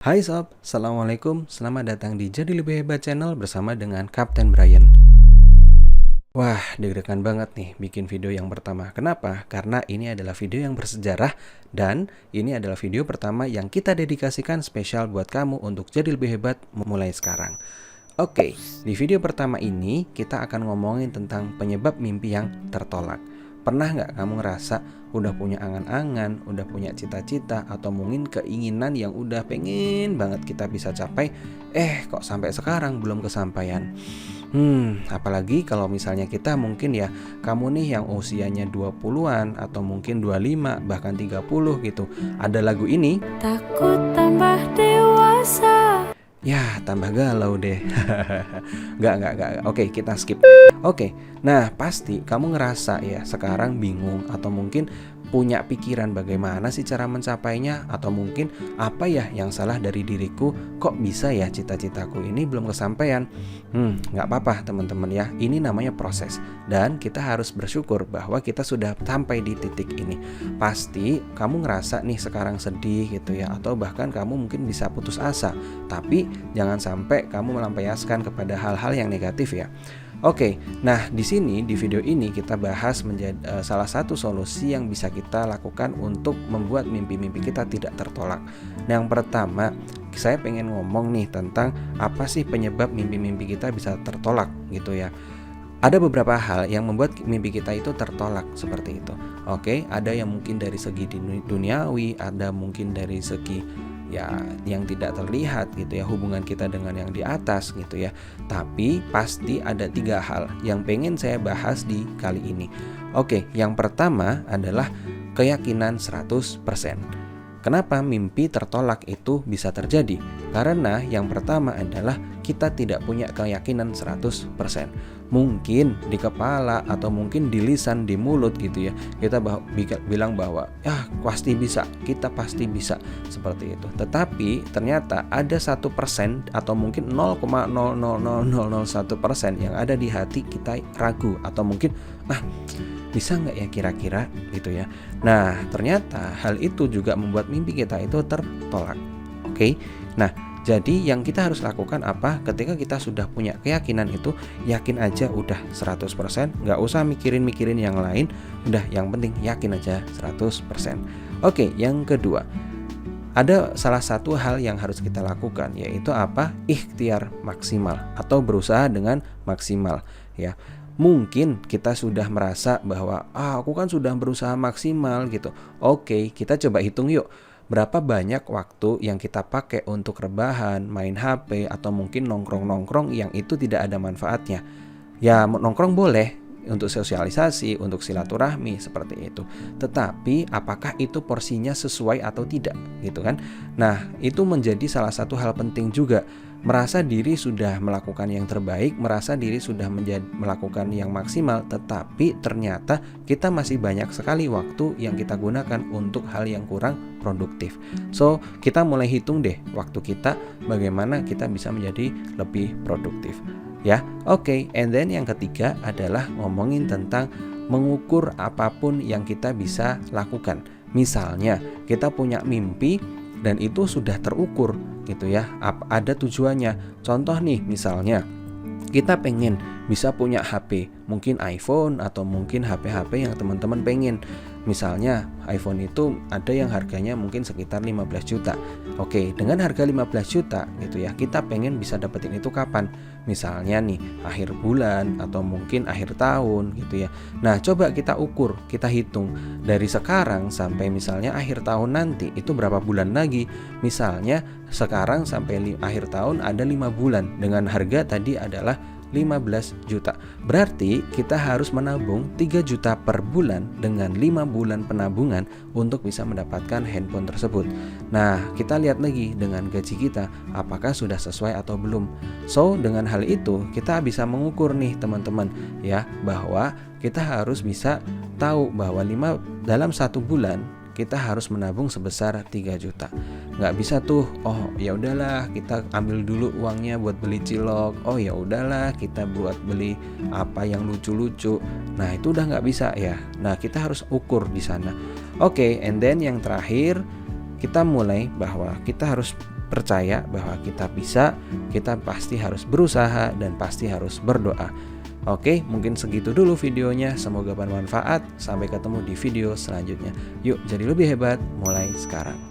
Hai sob, Assalamualaikum, selamat datang di Jadi Lebih Hebat Channel bersama dengan Kapten Brian. Wah, deg-degan banget nih bikin video yang pertama. Kenapa? Karena ini adalah video yang bersejarah dan ini adalah video pertama yang kita dedikasikan spesial buat kamu untuk jadi lebih hebat mulai sekarang. Oke, di video pertama ini kita akan ngomongin tentang penyebab mimpi yang tertolak. Pernah nggak kamu ngerasa udah punya angan-angan, udah punya cita-cita, atau mungkin keinginan yang udah pengen banget kita bisa capai, kok sampai sekarang belum kesampaian? Apalagi kalau misalnya kita mungkin ya, kamu nih yang usianya 20-an atau mungkin 25 bahkan 30 gitu. Ada lagu ini, Takut tambah dewasa. ya tambah galau deh. Nggak. Oke, kita skip. Oke, nah pasti kamu ngerasa ya sekarang bingung atau mungkin punya pikiran bagaimana sih cara mencapainya, atau mungkin apa ya yang salah dari diriku, kok bisa ya cita-citaku ini belum kesampaian. Nggak apa-apa teman-teman ya, ini namanya proses dan kita harus bersyukur bahwa kita sudah sampai di titik ini. Pasti kamu ngerasa nih sekarang sedih gitu ya, atau bahkan kamu mungkin bisa putus asa, tapi jangan sampai kamu melampiaskan kepada hal-hal yang negatif ya. Oke, nah di sini di video ini kita bahas menjadi salah satu solusi yang bisa kita lakukan untuk membuat mimpi-mimpi kita tidak tertolak. Nah, yang pertama, saya pengen ngomong nih tentang apa sih penyebab mimpi-mimpi kita bisa tertolak gitu ya. Ada beberapa hal yang membuat mimpi kita itu tertolak seperti itu. Oke, ada yang mungkin dari segi duniawi, ada mungkin dari segi ya yang tidak terlihat gitu ya, hubungan kita dengan yang di atas gitu ya. Tapi pasti ada 3 hal yang pengen saya bahas di kali ini. Oke, yang pertama adalah keyakinan 100%. Kenapa mimpi tertolak itu bisa terjadi? Karena yang pertama adalah kita tidak punya keyakinan 100%. Mungkin di kepala atau mungkin di lisan, di mulut gitu ya, kita bilang bahwa ya pasti bisa, kita pasti bisa, seperti itu. Tetapi ternyata ada 1% atau mungkin 0,00001% yang ada di hati kita ragu, atau mungkin bisa nggak ya kira-kira gitu ya. Nah, ternyata hal itu juga membuat mimpi kita itu tertolak. Oke. Nah, jadi yang kita harus lakukan apa? Ketika kita sudah punya keyakinan itu, yakin aja udah 100%, nggak usah mikirin yang lain, udah yang penting yakin aja 100%. Oke, yang kedua, ada salah satu hal yang harus kita lakukan, yaitu apa? Ikhtiar maksimal atau berusaha dengan maksimal ya. Mungkin kita sudah merasa bahwa aku kan sudah berusaha maksimal gitu. Oke, kita coba hitung yuk. Berapa banyak waktu yang kita pakai untuk rebahan, main HP, atau mungkin nongkrong-nongkrong yang itu tidak ada manfaatnya. Ya nongkrong boleh untuk sosialisasi, untuk silaturahmi seperti itu. Tetapi apakah itu porsinya sesuai atau tidak gitu kan? Nah, itu menjadi salah satu hal penting juga. Merasa diri sudah melakukan yang terbaik, merasa diri sudah melakukan yang maksimal, tetapi ternyata kita masih banyak sekali waktu yang kita gunakan untuk hal yang kurang produktif. So, kita mulai hitung deh waktu kita, bagaimana kita bisa menjadi lebih produktif. Ya, oke. And then yang ketiga adalah ngomongin tentang mengukur apapun yang kita bisa lakukan. Misalnya, kita punya mimpi dan itu sudah terukur gitu ya, ada tujuannya. Contoh nih, misalnya kita pengen bisa punya HP, mungkin iPhone atau mungkin HP-HP yang teman-teman pengen. Misalnya iPhone itu ada yang harganya mungkin sekitar 15 juta. Oke, dengan harga 15 juta gitu ya, kita pengen bisa dapetin itu kapan? Misalnya nih akhir bulan atau mungkin akhir tahun gitu ya. Nah, coba kita ukur, kita hitung dari sekarang sampai misalnya akhir tahun nanti itu berapa bulan lagi. Misalnya sekarang sampai akhir tahun ada 5 bulan dengan harga tadi adalah 15 juta. Berarti kita harus menabung 3 juta per bulan dengan 5 bulan penabungan untuk bisa mendapatkan handphone tersebut. Nah, kita lihat lagi dengan gaji kita apakah sudah sesuai atau belum. So, dengan hal itu kita bisa mengukur nih teman-teman ya, bahwa kita harus bisa tahu bahwa dalam 1 bulan kita harus menabung sebesar 3 juta. Nggak bisa tuh, oh ya udahlah kita ambil dulu uangnya buat beli cilok. Oh ya udahlah kita buat beli apa yang lucu-lucu. Nah, itu udah nggak bisa ya. Nah, kita harus ukur di sana. Oke, and then yang terakhir kita mulai bahwa kita harus percaya bahwa kita bisa, kita pasti harus berusaha dan pasti harus berdoa. Oke, mungkin segitu dulu videonya. Semoga bermanfaat. Sampai ketemu di video selanjutnya. Yuk, jadi lebih hebat mulai sekarang.